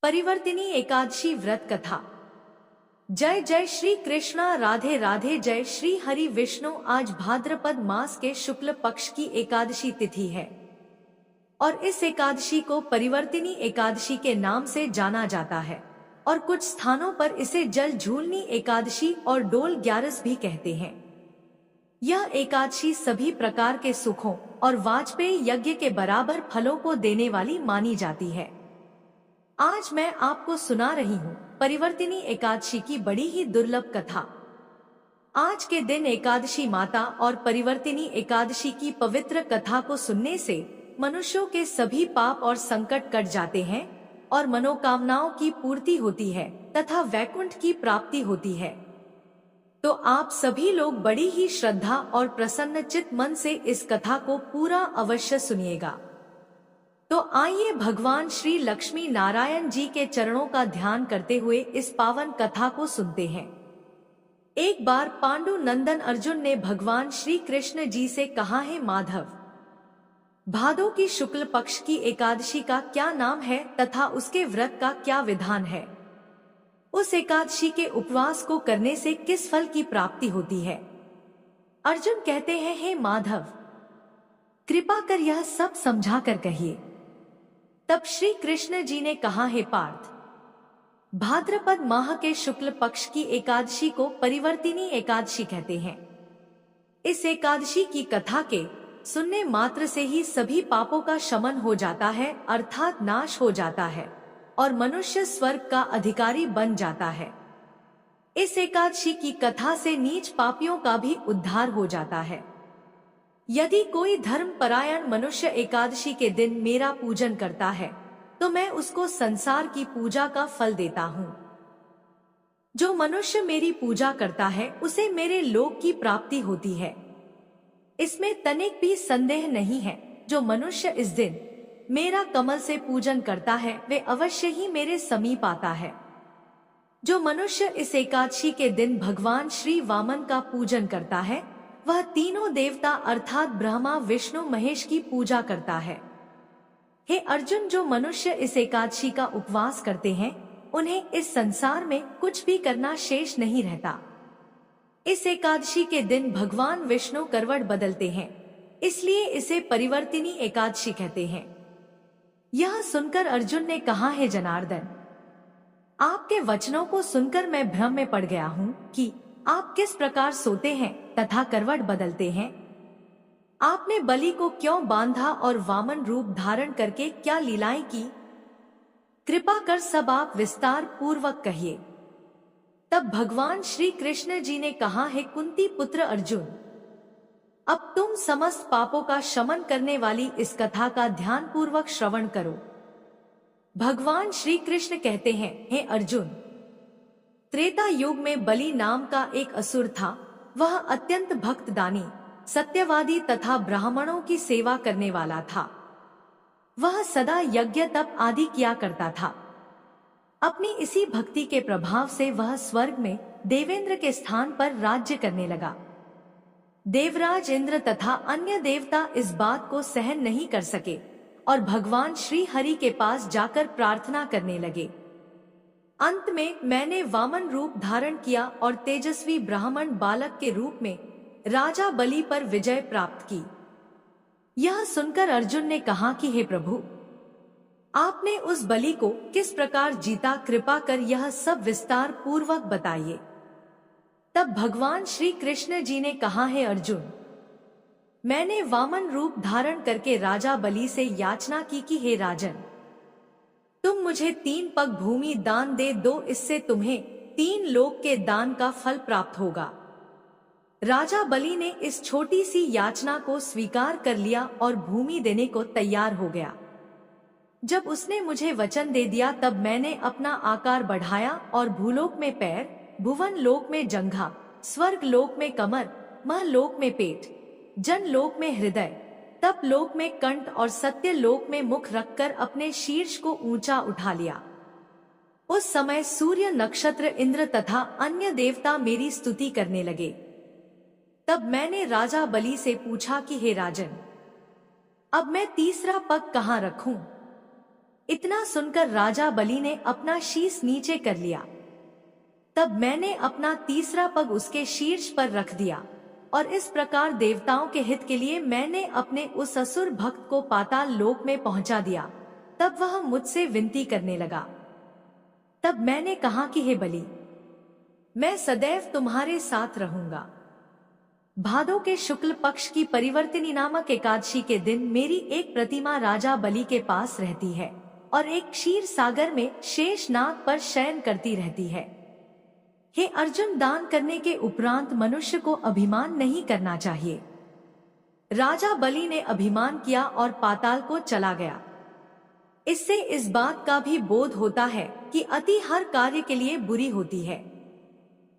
परिवर्तिनी एकादशी व्रत कथा। जय जय श्री कृष्णा, राधे राधे, जय श्री हरि विष्णु। आज भाद्रपद मास के शुक्ल पक्ष की एकादशी तिथि है और इस एकादशी को परिवर्तिनी एकादशी के नाम से जाना जाता है और कुछ स्थानों पर इसे जल झूलनी एकादशी और डोल ग्यारस भी कहते हैं। यह एकादशी सभी प्रकार के सुखों और वाजपेयी यज्ञ के बराबर फलों को देने वाली मानी जाती है। आज मैं आपको सुना रही हूँ परिवर्तिनी एकादशी की बड़ी ही दुर्लभ कथा। आज के दिन एकादशी माता और परिवर्तिनी एकादशी की पवित्र कथा को सुनने से मनुष्यों के सभी पाप और संकट कट जाते हैं और मनोकामनाओं की पूर्ति होती है तथा वैकुंठ की प्राप्ति होती है। तो आप सभी लोग बड़ी ही श्रद्धा और प्रसन्न चित्त मन से इस कथा को पूरा अवश्य सुनिएगा। तो आइए भगवान श्री लक्ष्मी नारायण जी के चरणों का ध्यान करते हुए इस पावन कथा को सुनते हैं। एक बार पांडु नंदन अर्जुन ने भगवान श्री कृष्ण जी से कहा, है माधव, भादों की शुक्ल पक्ष की एकादशी का क्या नाम है तथा उसके व्रत का क्या विधान है? उस एकादशी के उपवास को करने से किस फल की प्राप्ति होती है? अर्जुन कहते हैं, हे माधव, कृपा कर यह सब समझा कर कहिए। तब श्री कृष्ण जी ने कहा, हे पार्थ, भाद्रपद माह के शुक्ल पक्ष की एकादशी को परिवर्तिनी एकादशी कहते हैं। इस एकादशी की कथा के सुनने मात्र से ही सभी पापों का शमन हो जाता है, अर्थात नाश हो जाता है और मनुष्य स्वर्ग का अधिकारी बन जाता है। इस एकादशी की कथा से नीच पापियों का भी उद्धार हो जाता है। यदि कोई धर्म परायण मनुष्य एकादशी के दिन मेरा पूजन करता है तो मैं उसको संसार की पूजा का फल देता हूँ। जो मनुष्य मेरी पूजा करता है उसे मेरे लोक की प्राप्ति होती है। इसमें तनिक भी संदेह नहीं है। जो मनुष्य इस दिन मेरा कमल से पूजन करता है वे अवश्य ही मेरे समीप आता है। जो मनुष्य इस एकादशी के दिन भगवान श्री वामन का पूजन करता है वह तीनों देवता अर्थात ब्रह्मा, विष्णु, महेश की पूजा करता है। हे अर्जुन, जो मनुष्य इस एकादशी का उपवास करते हैं उन्हें इस संसार में कुछ भी करना शेष नहीं रहता। इस एकादशी के दिन भगवान विष्णु करवट बदलते हैं, इसलिए इसे परिवर्तिनी एकादशी कहते हैं। यह सुनकर अर्जुन ने कहा, है जनार्दन, आपके वचनों को सुनकर मैं भ्रम में पड़ गया हूँ कि आप किस प्रकार सोते हैं तथा करवट बदलते हैं। आपने बलि को क्यों बांधा और वामन रूप धारण करके क्या लीलाएं की? कृपा कर सब आप विस्तार पूर्वक कहिए। तब भगवान श्री कृष्ण जी ने कहा, है कुंती पुत्र अर्जुन, अब तुम समस्त पापों का शमन करने वाली इस कथा का ध्यान पूर्वक श्रवण करो। भगवान श्री कृष्ण कहते हैं, हे अर्जुन, त्रेता युग में बलि नाम का एक असुर था। वह अत्यंत भक्तदानी, सत्यवादी तथा ब्राह्मणों की सेवा करने वाला था। वह सदा यज्ञ तप आदि किया करता था। अपनी इसी भक्ति के प्रभाव से वह स्वर्ग में देवेंद्र के स्थान पर राज्य करने लगा। देवराज इंद्र तथा अन्य देवता इस बात को सहन नहीं कर सके और भगवान श्री हरि के पास जाकर प्रार्थना करने लगे। अंत में मैंने वामन रूप धारण किया और तेजस्वी ब्राह्मण बालक के रूप में राजा बलि पर विजय प्राप्त की। यह सुनकर अर्जुन ने कहा कि हे प्रभु, आपने उस बलि को किस प्रकार जीता, कृपा कर यह सब विस्तार पूर्वक बताइए। तब भगवान श्री कृष्ण जी ने कहा, है अर्जुन, मैंने वामन रूप धारण करके राजा बलि से याचना की कि हे राजन, तुम मुझे 3 पग भूमि दान दे दो, इससे तुम्हें 3 लोक के दान का फल प्राप्त होगा। राजा बलि ने इस छोटी सी याचना को स्वीकार कर लिया और भूमि देने को तैयार हो गया। जब उसने मुझे वचन दे दिया तब मैंने अपना आकार बढ़ाया और भूलोक में पैर, भुवन लोक में जंघा, स्वर्ग लोक में कमर, महलोक में पेट, जन लोक में हृदय, तप लोक में कंठ और सत्य लोक में मुख रखकर अपने शीर्ष को ऊंचा उठा लिया। उस समय सूर्य, नक्षत्र, इंद्र तथा अन्य देवता मेरी स्तुति करने लगे। तब मैंने राजा बलि से पूछा कि हे राजन, अब मैं तीसरा पग कहाँ रखूं? इतना सुनकर राजा बलि ने अपना शीश नीचे कर लिया। तब मैंने अपना तीसरा पग उसके शीर्ष पर रख दिया और इस प्रकार देवताओं के हित के लिए मैंने अपने उस असुर भक्त को पाताल लोक में पहुंचा दिया। तब वह मुझसे विनती करने लगा। तब मैंने कहा कि हे बलि, मैं सदैव तुम्हारे साथ रहूंगा। भादों के शुक्ल पक्ष की परिवर्तिनी नामक एकादशी के दिन मेरी एक प्रतिमा राजा बलि के पास रहती है और एक क्षीर सागर में शेषनाग पर शयन करती रहती है। हे अर्जुन, दान करने के उपरांत मनुष्य को अभिमान नहीं करना चाहिए। राजा बलि ने अभिमान किया और पाताल को चला गया। इससे इस बात का भी बोध होता है कि अति हर कार्य के लिए बुरी होती है।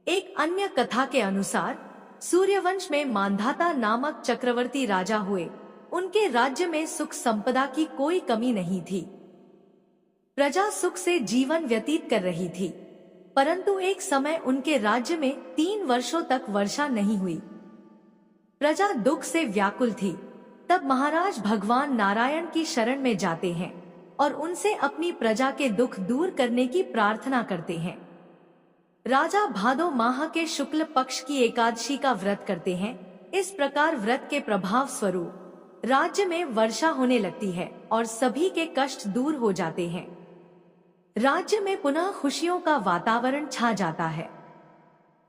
एक अन्य कथा के अनुसार सूर्यवंश में मांधाता नामक चक्रवर्ती राजा हुए। उनके राज्य में सुख संपदा की कोई कमी नहीं थी। प्रजा सुख से जीवन व्यतीत कर रही थी, परंतु एक समय उनके राज्य में 3 वर्षों तक वर्षा नहीं हुई। प्रजा दुख से व्याकुल थी। तब महाराज भगवान नारायण की शरण में जाते हैं और उनसे अपनी प्रजा के दुख दूर करने की प्रार्थना करते हैं। राजा भादो माह के शुक्ल पक्ष की एकादशी का व्रत करते हैं। इस प्रकार व्रत के प्रभाव स्वरूप राज्य में वर्षा होने लगती है और सभी के कष्ट दूर हो जाते हैं। राज्य में पुनः खुशियों का वातावरण छा जाता है।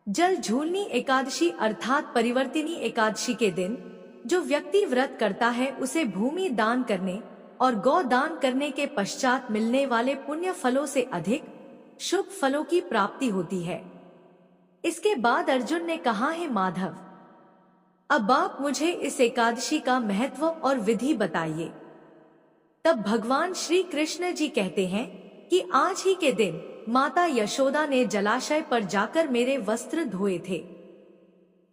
जल झूलनी एकादशी अर्थात परिवर्तिनी एकादशी के दिन जो व्यक्ति व्रत करता है उसे भूमि दान करने और गौ दान करने के पश्चात मिलने वाले पुण्य फलों से अधिक शुभ फलों की प्राप्ति होती है। इसके बाद अर्जुन ने कहा, हे माधव, अब आप मुझे इस एकादशी का महत्व और विधि बताइए। तब भगवान श्री कृष्ण जी कहते हैं कि आज ही के दिन माता यशोदा ने जलाशय पर जाकर मेरे वस्त्र धोए थे।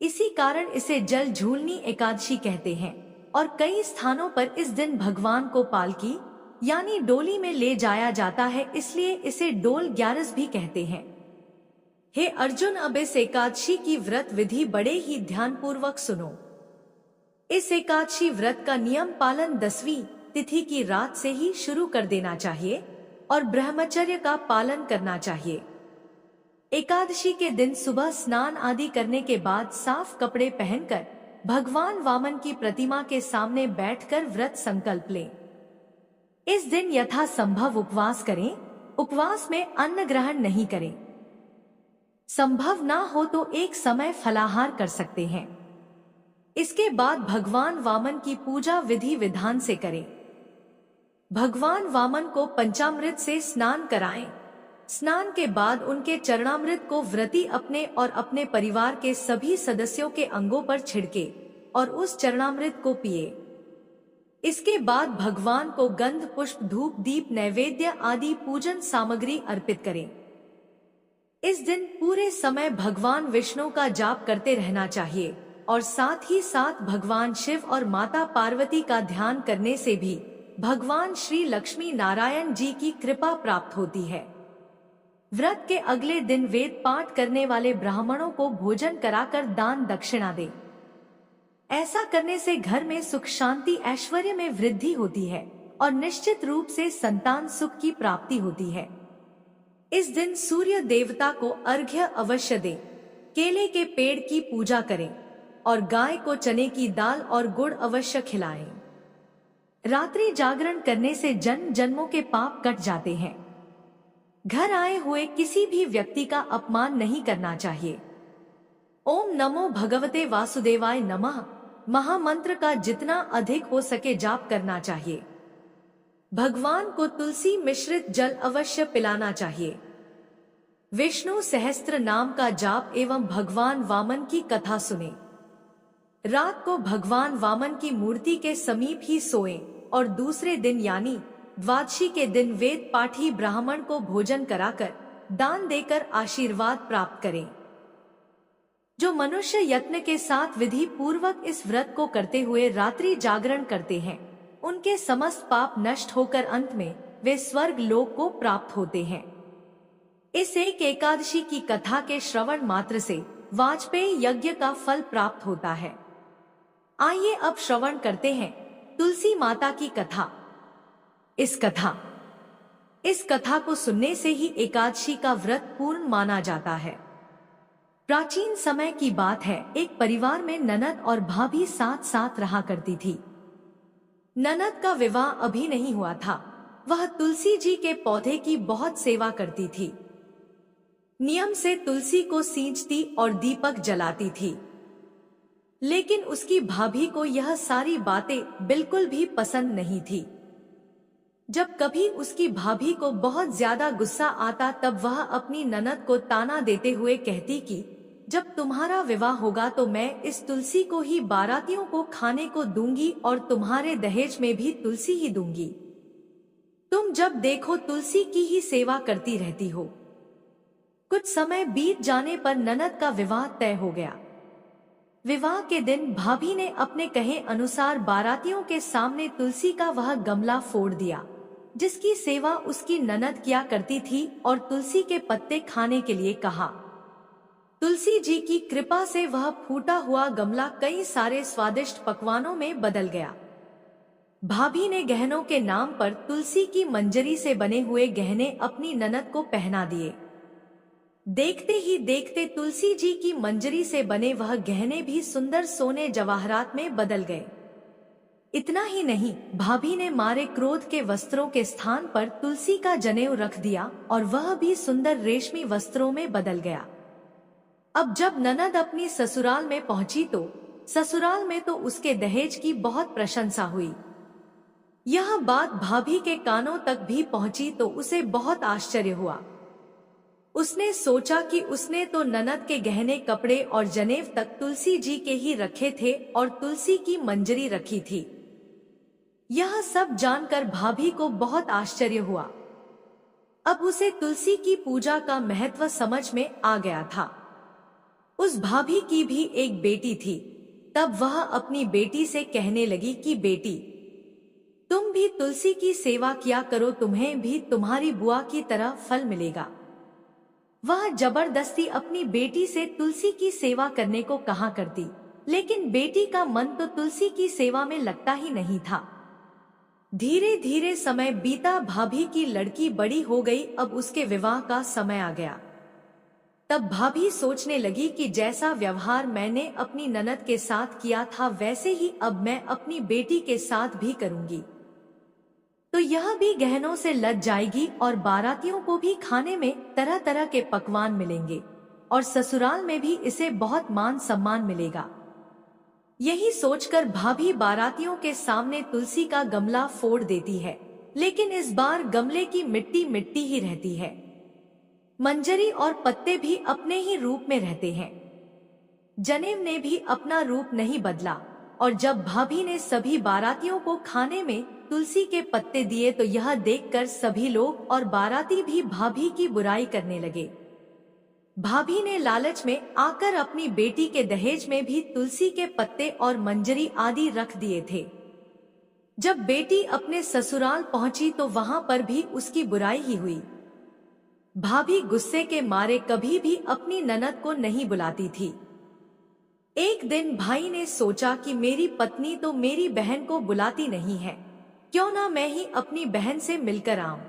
इसी कारण इसे जल झूलनी एकादशी कहते हैं और कई स्थानों पर इस दिन भगवान को पालकी यानी डोली में ले जाया जाता है, इसलिए इसे डोल ग्यारस भी कहते हैं। हे अर्जुन, अब इस एकादशी की व्रत विधि बड़े ही ध्यान पूर्वक सुनो। इस एकादशी व्रत का नियम पालन 10वीं तिथि की रात से ही शुरू कर देना चाहिए और ब्रह्मचर्य का पालन करना चाहिए। एकादशी के दिन सुबह स्नान आदि करने के बाद साफ कपड़े पहनकर भगवान वामन की प्रतिमा के सामने बैठकर व्रत संकल्प लें। इस दिन यथासंभव उपवास करें। उपवास में अन्न ग्रहण नहीं करें। संभव ना हो तो एक समय फलाहार कर सकते हैं। इसके बाद भगवान वामन की पूजा विधि विधान से करें। भगवान वामन को पंचामृत से स्नान कराएं। स्नान के बाद उनके चरणामृत को व्रती अपने और अपने परिवार के सभी सदस्यों के अंगों पर छिड़के और उस चरणामृत को पिए। इसके बाद भगवान को गंध पुष्प धूप दीप नैवेद्य आदि पूजन सामग्री अर्पित करें। इस दिन पूरे समय भगवान विष्णु का जाप करते रहना चाहिए और साथ ही साथ भगवान शिव और माता पार्वती का ध्यान करने से भी भगवान श्री लक्ष्मी नारायण जी की कृपा प्राप्त होती है। व्रत के अगले दिन वेद पाठ करने वाले ब्राह्मणों को भोजन कराकर दान दक्षिणा दे। ऐसा करने से घर में सुख शांति ऐश्वर्य में वृद्धि होती है और निश्चित रूप से संतान सुख की प्राप्ति होती है। इस दिन सूर्य देवता को अर्घ्य अवश्य दें। केले के पेड़ की पूजा करें और गाय को चने की दाल और गुड़ अवश्य खिलाएं। रात्रि जागरण करने से जन्म जन्मों के पाप कट जाते हैं। घर आए हुए किसी भी व्यक्ति का अपमान नहीं करना चाहिए। ओम नमो भगवते वासुदेवाय नमः महामंत्र का जितना अधिक हो सके जाप करना चाहिए। भगवान को तुलसी मिश्रित जल अवश्य पिलाना चाहिए। विष्णु सहस्त्र नाम का जाप एवं भगवान वामन की कथा सुने। रात को भगवान वामन की मूर्ति के समीप ही सोएं और दूसरे दिन यानी द्वादशी के दिन वेद पाठी ब्राह्मण को भोजन कराकर दान देकर आशीर्वाद प्राप्त करें। जो मनुष्य यत्न के साथ विधि पूर्वक इस व्रत को करते हुए रात्रि जागरण करते हैं, उनके समस्त पाप नष्ट होकर अंत में वे स्वर्ग लोक को प्राप्त होते हैं। इस एक एकादशी की कथा के श्रवण मात्र से वाजपेयी यज्ञ का फल प्राप्त होता है। आइए अब श्रवण करते हैं तुलसी माता की कथा। इस कथा इस कथा को सुनने से ही एकादशी का व्रत पूर्ण माना जाता है। प्राचीन समय की बात है, एक परिवार में ननद और भाभी साथ साथ रहा करती थी। ननद का विवाह अभी नहीं हुआ था। वह तुलसी जी के पौधे की बहुत सेवा करती थी। नियम से तुलसी को सींचती और दीपक जलाती थी। लेकिन उसकी भाभी को यह सारी बातें बिल्कुल भी पसंद नहीं थी। जब कभी उसकी भाभी को बहुत ज्यादा गुस्सा आता तब वह अपनी ननद को ताना देते हुए कहती कि जब तुम्हारा विवाह होगा तो मैं इस तुलसी को ही बारातियों को खाने को दूंगी और तुम्हारे दहेज में भी तुलसी ही दूंगी। तुम जब देखो तुलसी की ही सेवा करती रहती हो। कुछ समय बीत जाने पर ननद का विवाह तय हो गया। विवाह के दिन भाभी ने अपने कहे अनुसार बारातियों के सामने तुलसी का वह गमला फोड़ दिया जिसकी सेवा उसकी ननद किया करती थी और तुलसी के पत्ते खाने के लिए कहा। तुलसी जी की कृपा से वह फूटा हुआ गमला कई सारे स्वादिष्ट पकवानों में बदल गया। भाभी ने गहनों के नाम पर तुलसी की मंजरी से बने हुए गहने अपनी ननद को पहना दिए। देखते ही देखते तुलसी जी की मंजरी से बने वह गहने भी सुंदर सोने जवाहरात में बदल गए। इतना ही नहीं, भाभी ने मारे क्रोध के वस्त्रों के स्थान पर तुलसी का जनेऊ रख दिया और वह भी सुंदर रेशमी वस्त्रों में बदल गया। अब जब ननद अपनी ससुराल में पहुंची तो ससुराल में तो उसके दहेज की बहुत प्रशंसा हुई। यह बात भाभी के कानों तक भी पहुंची तो उसे बहुत आश्चर्य हुआ। उसने सोचा कि उसने तो ननद के गहने, कपड़े और जनेव तक तुलसी जी के ही रखे थे और तुलसी की मंजरी रखी थी। यह सब जानकर भाभी को बहुत आश्चर्य हुआ। अब उसे तुलसी की पूजा का महत्व समझ में आ गया था। उस भाभी की भी एक बेटी थी। तब वह अपनी बेटी से कहने लगी कि बेटी, तुम भी तुलसी की सेवा किया करो, तुम्हें भी तुम्हारी बुआ की तरह फल मिलेगा। वह जबरदस्ती अपनी बेटी से तुलसी की सेवा करने को कहा करती, लेकिन बेटी का मन तो तुलसी की सेवा में लगता ही नहीं था। धीरे धीरे समय बीता, भाभी की लड़की बड़ी हो गई। अब उसके विवाह का समय आ गया। तब भाभी सोचने लगी कि जैसा व्यवहार मैंने अपनी ननद के साथ किया था वैसे ही अब मैं अपनी बेटी के साथ भी करूंगी, तो यह भी गहनों से लद जाएगी और बारातियों को भी खाने में तरह तरह के पकवान मिलेंगे और ससुराल में भी इसे बहुत मान सम्मान मिलेगा। यही सोचकर भाभी बारातियों के सामने तुलसी का गमला फोड़ देती है, लेकिन इस बार गमले की मिट्टी मिट्टी ही रहती है। मंजरी और पत्ते भी अपने ही रूप में रहते हैं। जनेव ने भी अपना रूप नहीं बदला और जब भाभी ने सभी बारातियों को खाने में तुलसी के पत्ते दिए तो यह देखकर सभी लोग और बाराती भी भाभी की बुराई करने लगे। भाभी ने लालच में आकर अपनी बेटी के दहेज में भी तुलसी के पत्ते और मंजरी आदि रख दिए थे। जब बेटी अपने ससुराल पहुंची तो वहां पर भी उसकी बुराई ही हुई। भाभी गुस्से के मारे कभी भी अपनी ननद को नहीं बुलाती थी। एक दिन भाई ने सोचा कि मेरी पत्नी तो मेरी बहन को बुलाती नहीं है, क्यों ना मैं ही अपनी बहन से मिलकर आऊं।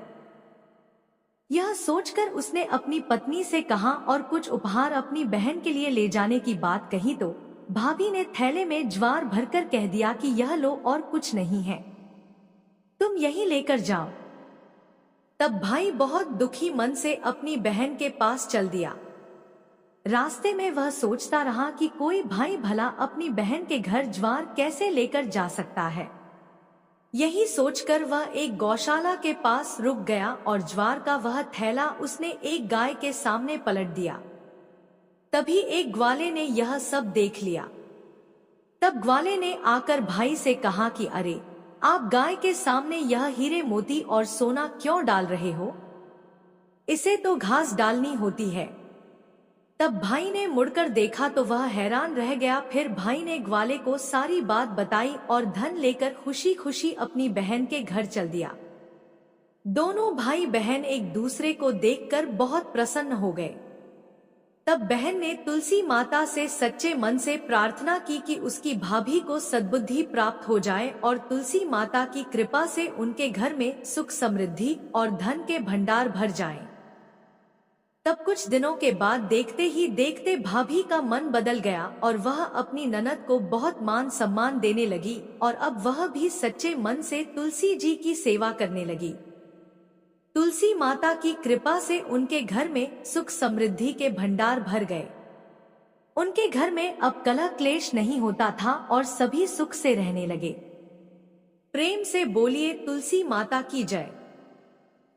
यह सोचकर उसने अपनी पत्नी से कहा और कुछ उपहार अपनी बहन के लिए ले जाने की बात कही तो भाभी ने थैले में ज्वार भरकर कह दिया कि यह लो और कुछ नहीं है, तुम यही लेकर जाओ। तब भाई बहुत दुखी मन से अपनी बहन के पास चल दिया। रास्ते में वह सोचता रहा कि कोई भाई भला अपनी बहन के घर ज्वार कैसे लेकर जा सकता है। यही सोचकर वह एक गौशाला के पास रुक गया और ज्वार का वह थैला उसने एक गाय के सामने पलट दिया। तभी एक ग्वाले ने यह सब देख लिया। तब ग्वाले ने आकर भाई से कहा कि अरे, आप गाय के सामने यह हीरे मोती और सोना क्यों डाल रहे हो? इसे तो घास डालनी होती है। तब भाई ने मुड़कर देखा तो वह हैरान रह गया। फिर भाई ने ग्वाले को सारी बात बताई और धन लेकर खुशी खुशी अपनी बहन के घर चल दिया। दोनों भाई बहन एक दूसरे को देखकर बहुत प्रसन्न हो गए। तब बहन ने तुलसी माता से सच्चे मन से प्रार्थना की कि उसकी भाभी को सद्बुद्धि प्राप्त हो जाए और तुलसी माता की कृपा से उनके घर में सुख समृद्धि और धन के भंडार भर जाएं। तब कुछ दिनों के बाद देखते ही देखते भाभी का मन बदल गया और वह अपनी ननद को बहुत मान सम्मान देने लगी और अब वह भी सच्चे मन से तुलसी जी की सेवा करने लगी। तुलसी माता की कृपा से उनके घर में सुख समृद्धि के भंडार भर गए। उनके घर में अब कलह क्लेश नहीं होता था और सभी सुख से रहने लगे। प्रेम से बोलिए तुलसी माता की जय।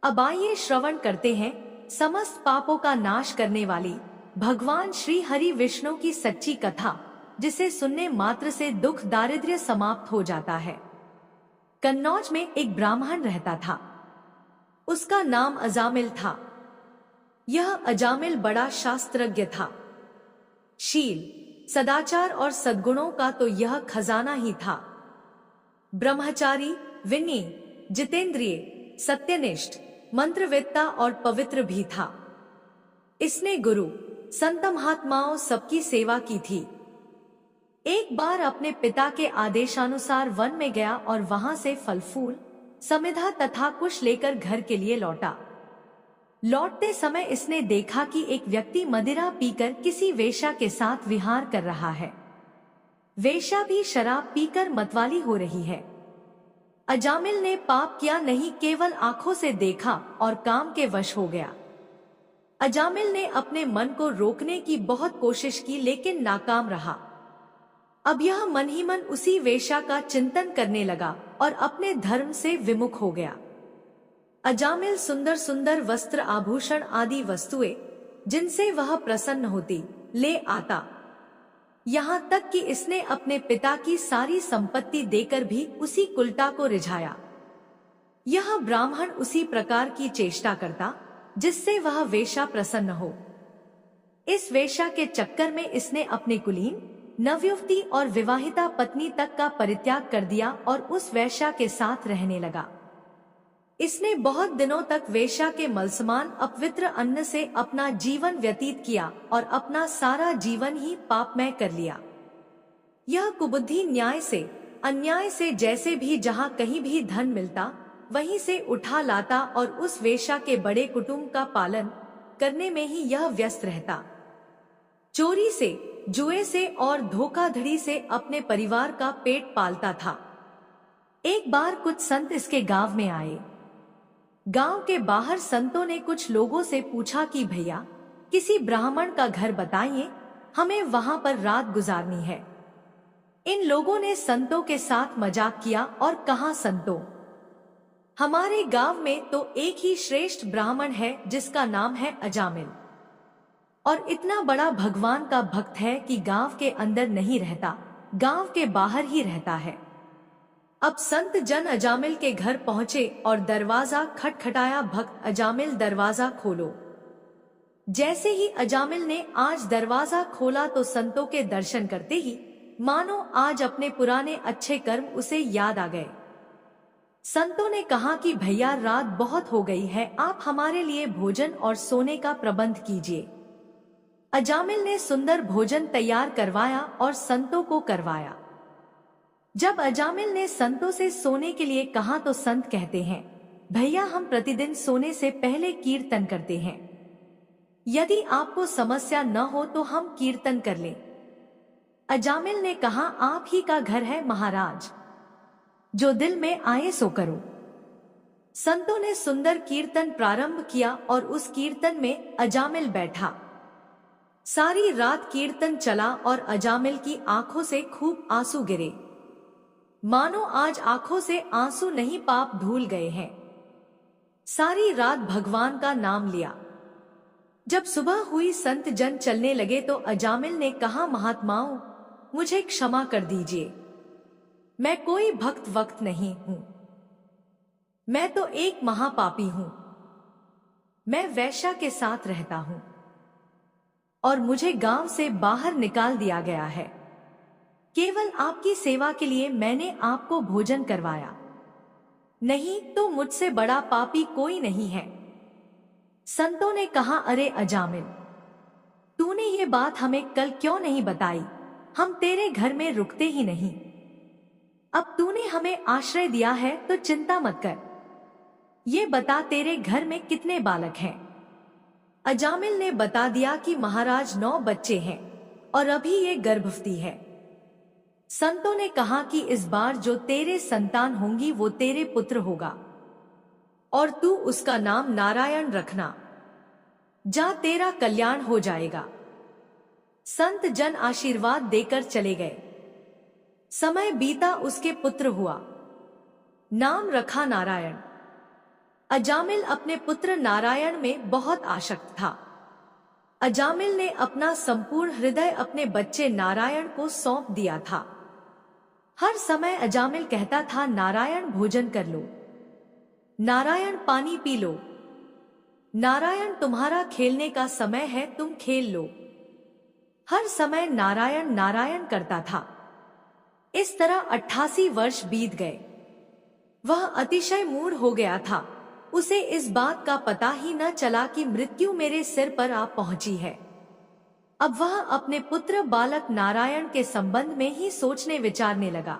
अब आइए श्रवण करते हैं समस्त पापों का नाश करने वाली भगवान श्री हरि विष्णु की सच्ची कथा, जिसे सुनने मात्र से दुख दारिद्र्य समाप्त हो जाता है। कन्नौज में एक ब्राह्मण रहता था। उसका नाम अजामिल था। यह अजामिल बड़ा शास्त्रज्ञ था। शील, सदाचार और सद्गुणों का तो यह खजाना ही था। ब्रह्मचारी, विनयी, जितेंद्रिय, सत्यनिष्ठ, मंत्रवेत्ता और पवित्र भी था। इसने गुरु, संत महात्माओं सबकी सेवा की थी। एक बार अपने पिता के आदेशानुसार वन में गया और वहां से फल फूल, समिधा तथा कुश लेकर घर के लिए लौटा। लौटते समय इसने देखा कि एक व्यक्ति मदिरा पीकर किसी वेश्या के साथ विहार कर रहा है। वेश्या भी शराब पीकर मतवाली हो रही है। अजामिल ने पाप किया नहीं, केवल आंखों से देखा और काम के वश हो गया। अजामिल ने अपने मन को रोकने की बहुत कोशिश की लेकिन नाकाम रहा। अब यह मन ही मन उसी वेश्या का चिंतन करने लगा और अपने धर्म से विमुख हो गया। अजामिल सुंदर सुंदर वस्त्र, आभूषण आदि वस्तुएं जिनसे वह प्रसन्न होती ले आता। यहाँ तक कि इसने अपने पिता की सारी संपत्ति देकर भी उसी कुलटा को रिझाया। यह ब्राह्मण उसी प्रकार की चेष्टा करता जिससे वह वेश्या प्रसन्न हो। इस वेश्या के चक्कर में इसने अपने कुलीन, नवयुवती और विवाहिता पत्नी तक का परित्याग कर दिया और उस वेश्या के साथ रहने लगा। इसने बहुत दिनों तक वेश्या के मलसमान अपवित्र अन्न से अपना जीवन व्यतीत किया और अपना सारा जीवन ही पापमय कर लिया। यह कुबुद्धि न्याय से, अन्याय से, जैसे भी जहाँ कहीं भी धन मिलता वहीं से उठा लाता और उस वेश्या के बड़े कुटुंब का पालन करने में ही यह व्यस्त रहता। चोरी से, जुए से और धोखाधड़ी से अपने परिवार का पेट पालता था। एक बार कुछ संत इसके गांव में आए। गांव के बाहर संतों ने कुछ लोगों से पूछा कि भैया किसी ब्राह्मण का घर बताइए, हमें वहां पर रात गुजारनी है। इन लोगों ने संतों के साथ मजाक किया और कहा, संतों, हमारे गांव में तो एक ही श्रेष्ठ ब्राह्मण है जिसका नाम है अजामिल, और इतना बड़ा भगवान का भक्त है कि गांव के अंदर नहीं रहता, गांव के बाहर ही रहता है। अब संत जन अजामिल के घर पहुंचे और दरवाजा खटखटाया। भक्त अजामिल, दरवाजा खोलो। जैसे ही अजामिल ने आज दरवाजा खोला तो संतों के दर्शन करते ही मानो आज अपने पुराने अच्छे कर्म उसे याद आ गए। संतों ने कहा कि भैया रात बहुत हो गई है, आप हमारे लिए भोजन और सोने का प्रबंध कीजिए। अजामिल ने सुंदर भोजन तैयार करवाया और संतों को करवाया। जब अजामिल ने संतों से सोने के लिए कहा तो संत कहते हैं, भैया हम प्रतिदिन सोने से पहले कीर्तन करते हैं। यदि आपको समस्या न हो तो हम कीर्तन कर लें। अजामिल ने कहा, आप ही का घर है महाराज, जो दिल में आए सो करो। संतों ने सुंदर कीर्तन प्रारंभ किया और उस कीर्तन में अजामिल बैठा। सारी रात कीर्तन चला और अजामिल की आंखों से खूब आंसू गिरे, मानो आज आंखों से आंसू नहीं पाप धुल गए हैं। सारी रात भगवान का नाम लिया। जब सुबह हुई संत जन चलने लगे तो अजामिल ने कहा, महात्माओं मुझे क्षमा कर दीजिए, मैं कोई भक्त वक्त नहीं हूं, मैं तो एक महापापी हूं। मैं वेश्या के साथ रहता हूं और मुझे गांव से बाहर निकाल दिया गया है। केवल आपकी सेवा के लिए मैंने आपको भोजन करवाया, नहीं तो मुझसे बड़ा पापी कोई नहीं है। संतों ने कहा, अरे अजामिल, तूने तूने ये बात हमें कल क्यों नहीं बताई? हम तेरे घर में रुकते ही नहीं। अब तूने हमें आश्रय दिया है तो चिंता मत कर। ये बता, तेरे घर में कितने बालक हैं? अजामिल ने बता दिया कि महाराज 9 बच्चे हैं और अभी ये गर्भवती है। संतों ने कहा कि इस बार जो तेरे संतान होंगी वो तेरे पुत्र होगा और तू उसका नाम नारायण रखना। जा, तेरा कल्याण हो जाएगा। संत जन आशीर्वाद देकर चले गए। समय बीता, उसके पुत्र हुआ, नाम रखा नारायण। अजामिल अपने पुत्र नारायण में बहुत आसक्त था। अजामिल ने अपना संपूर्ण हृदय अपने बच्चे नारायण को सौंप दिया था। हर समय अजामिल कहता था, नारायण भोजन कर लो, नारायण पानी पी लो, नारायण तुम्हारा खेलने का समय है, तुम खेल लो। हर समय नारायण नारायण करता था। इस तरह 88 वर्ष बीत गए। वह अतिशय मूढ़ हो गया था। उसे इस बात का पता ही न चला कि मृत्यु मेरे सिर पर आ पहुंची है। अब वह अपने पुत्र बालक नारायण के संबंध में ही सोचने विचारने लगा।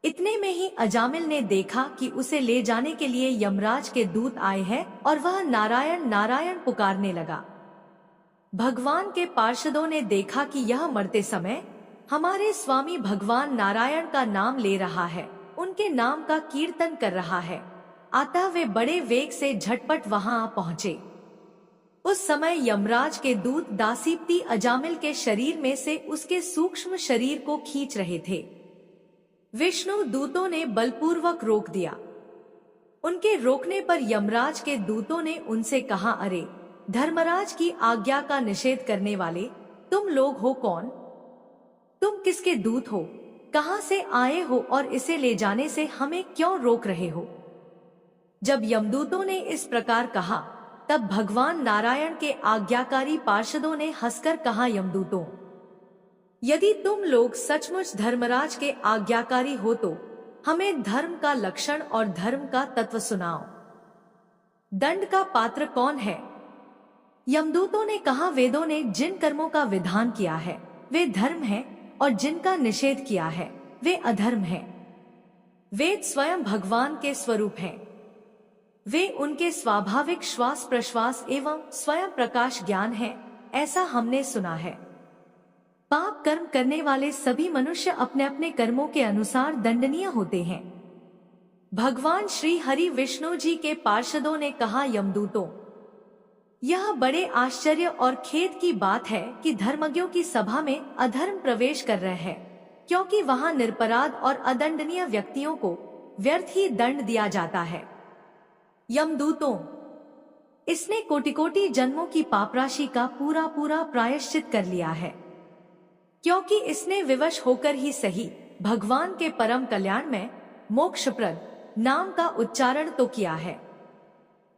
इतने में ही अजामिल ने देखा कि उसे ले जाने के लिए यमराज के दूत आए हैं और वह नारायण नारायण पुकारने लगा। भगवान के पार्षदों ने देखा कि यह मरते समय हमारे स्वामी भगवान नारायण का नाम ले रहा है, उनके नाम का कीर्तन कर रहा है। अतः वे बड़े वेग से झटपट वहां आ पहुंचे। उस समय यमराज के दूत दासीप्ती अजामिल के शरीर में से उसके सूक्ष्म शरीर को खींच रहे थे। विष्णु दूतों ने बलपूर्वक रोक दिया। उनके रोकने पर यमराज के दूतों ने उनसे कहा, अरे धर्मराज की आज्ञा का निषेध करने वाले तुम लोग हो कौन? तुम किसके दूत हो? कहां से आए हो और इसे ले जाने से हमें क्यों रोक रहे हो? जब यमदूतों ने इस प्रकार कहा तब भगवान नारायण के आज्ञाकारी पार्षदों ने हंसकर कहा, यमदूतों, यदि तुम लोग सचमुच धर्मराज के आज्ञाकारी हो तो हमें धर्म का लक्षण और धर्म का तत्व सुनाओ। दंड का पात्र कौन है? यमदूतों ने कहा, वेदों ने जिन कर्मों का विधान किया है वे धर्म हैं और जिनका निषेध किया है वे अधर्म हैं। वेद स्वयं भगवान के स्वरूप हैं। वे उनके स्वाभाविक श्वास प्रश्वास एवं स्वयं प्रकाश ज्ञान है, ऐसा हमने सुना है। पाप कर्म करने वाले सभी मनुष्य अपने अपने कर्मों के अनुसार दंडनीय होते हैं। भगवान श्री हरि विष्णु जी के पार्षदों ने कहा, यमदूतों, यह बड़े आश्चर्य और खेद की बात है कि धर्मज्ञों की सभा में अधर्म प्रवेश कर रहे हैं, क्योंकि वहां निरपराध और अदंडनीय व्यक्तियों को व्यर्थ ही दंड दिया जाता है। यमदूतों, इसने कोटि कोटि जन्मों की पापराशि का पूरा पूरा प्रायश्चित कर लिया है, क्योंकि इसने विवश होकर ही सही भगवान के परम कल्याण में मोक्षप्रद नाम का उच्चारण तो किया है।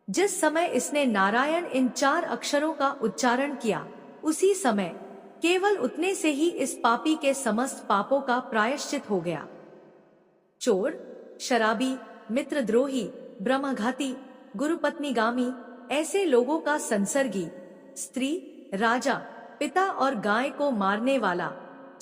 जिस समय इसने नारायण इन 4 अक्षरों का उच्चारण किया, उसी समय केवल उतने से ही इस पापी के समस्त पापों का प्रायश्चित हो गया। चोर, शराबी, मित्रद्रोही, ब्रह्मघाती, गुरुपत्नीगामी, ऐसे लोगों का संसर्गी, स्त्री, राजा, पिता और गाय को मारने वाला,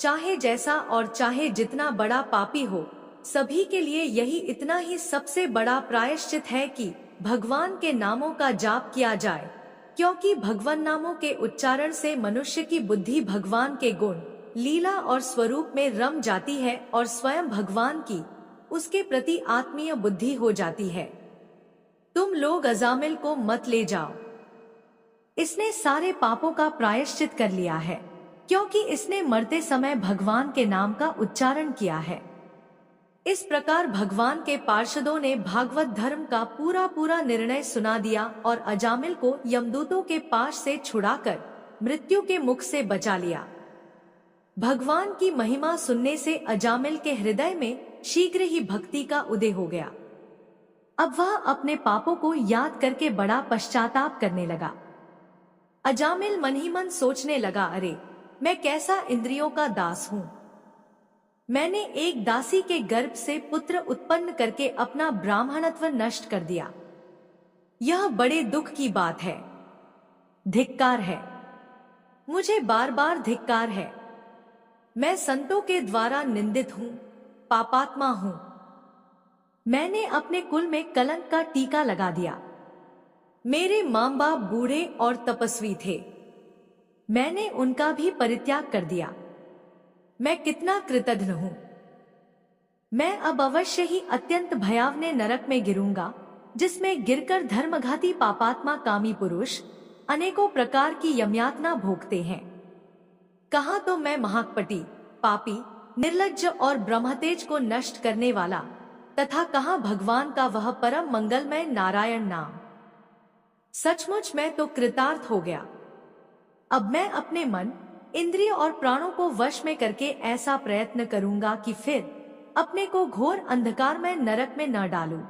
चाहे जैसा और चाहे जितना बड़ा पापी हो, सभी के लिए यही इतना ही सबसे बड़ा प्रायश्चित है कि भगवान के नामों का जाप किया जाए, क्योंकि भगवान नामों के उच्चारण से मनुष्य की बुद्धि भगवान के गुण, लीला और स्वरूप में रम जाती है और स्वयं भगवान की उसके प्रति आत्मीय बुद्धि हो जाती है। तुम लोग अजामिल को मत ले जाओ, इसने सारे पापों का प्रायश्चित कर लिया है, क्योंकि इसने मरते समय भगवान के नाम का उच्चारण किया है। इस प्रकार भगवान के पार्षदों ने भागवत धर्म का पूरा पूरा निर्णय सुना दिया और अजामिल को यमदूतों के पाश से छुड़ाकर मृत्यु के मुख से बचा लिया। भगवान की महिमा सुनने से अजामिल के हृदय में शीघ्र ही भक्ति का उदय हो गया। अब वह अपने पापों को याद करके बड़ा पश्चाताप करने लगा। अजामिल मन ही मन सोचने लगा, अरे मैं कैसा इंद्रियों का दास हूँ। मैंने एक दासी के गर्भ से पुत्र उत्पन्न करके अपना ब्राह्मणत्व नष्ट कर दिया। यह बड़े दुख की बात है, धिक्कार है। मुझे बार बार धिक्कार है। मैं संतों के द्वारा निंदित हूँ, पापात्मा हूँ। मैंने अपने कुल में कलंक का टीका लगा दिया। मेरे माँ बाप बूढ़े और तपस्वी थे, मैंने उनका भी परित्याग कर दिया। मैं कितना कृतघ्न हूँ। मैं अब अवश्य ही अत्यंत भयावने नरक में गिरूंगा, जिसमें गिरकर धर्मघाती पापात्मा कामी पुरुष अनेकों प्रकार की यमयातना भोगते हैं। कहाँ तो मैं महाकपटी, पापी, निर्लज्ज और ब्रह्मतेज को नष्ट करने वाला, तथा कहाँ भगवान का वह परम मंगलमय नारायण नाम। सचमुच मैं तो कृतार्थ हो गया। अब मैं अपने मन, इंद्रिय और प्राणों को वश में करके ऐसा प्रयत्न करूंगा कि फिर अपने को घोर अंधकार में नरक में न डालूं।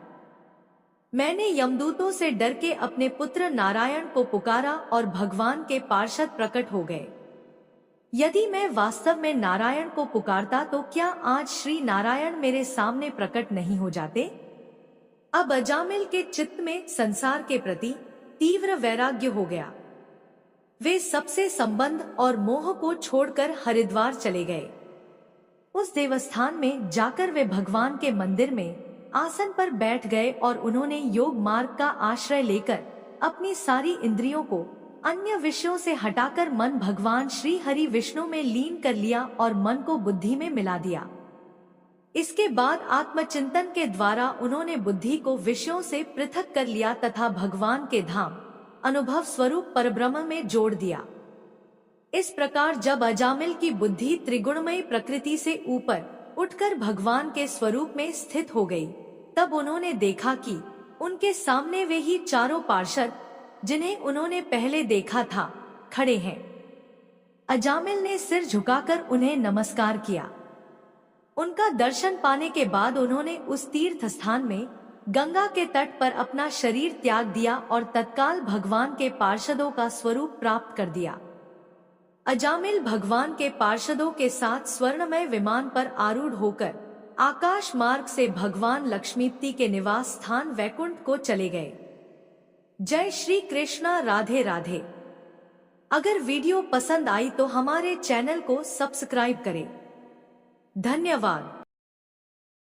मैंने यमदूतों से डर के अपने पुत्र नारायण को पुकारा और भगवान के पार्षद प्रकट हो गए। यदि मैं वास्तव में नारायण को पुकारता तो क्या आज श्री नारायण मेरे सामने प्रकट नहीं हो जाते? अब अजामिल के चित्त में संसार के प्रति तीव्र वैराग्य हो गया। वे सबसे संबंध और मोह को छोड़कर हरिद्वार चले गए। उस देवस्थान में जाकर वे भगवान के मंदिर में आसन पर बैठ गए और उन्होंने योग मार्ग का आश्रय लेकर अपनी सारी इंद्रियों को अन्य विषयों से हटाकर मन भगवान श्री हरि विष्णु में लीन कर लिया और मन को बुद्धि में मिला दिया। इसके बाद आत्मचिंतन के द्वारा उन्होंने बुद्धि को विषयों से पृथक कर लिया तथा भगवान के धाम अनुभव स्वरूप परब्रह्म में जोड़ दिया। इस प्रकार जब अजामिल की बुद्धि त्रिगुणमयी प्रकृति से ऊपर उठकर भगवान के स्वरूप में स्थित हो गई, तब उन्होंने देखा कि उनके सामने वे ही चारों पार्षद जिन्हें उन्होंने पहले देखा था खड़े हैं। अजामिल ने सिर झुकाकर उन्हें नमस्कार किया। उनका दर्शन पाने के बाद उन्होंने उस तीर्थ स्थान में गंगा के तट पर अपना शरीर त्याग दिया और तत्काल भगवान के पार्षदों का स्वरूप प्राप्त कर दिया। अजामिल भगवान के पार्षदों के साथ स्वर्णमय विमान पर आरूढ़ होकर आकाश मार्ग से भगवान लक्ष्मीपति के निवास स्थान वैकुंठ को चले गए। जय श्री कृष्णा, राधे राधे। अगर वीडियो पसंद आई तो हमारे चैनल को सब्सक्राइब करें। धन्यवाद।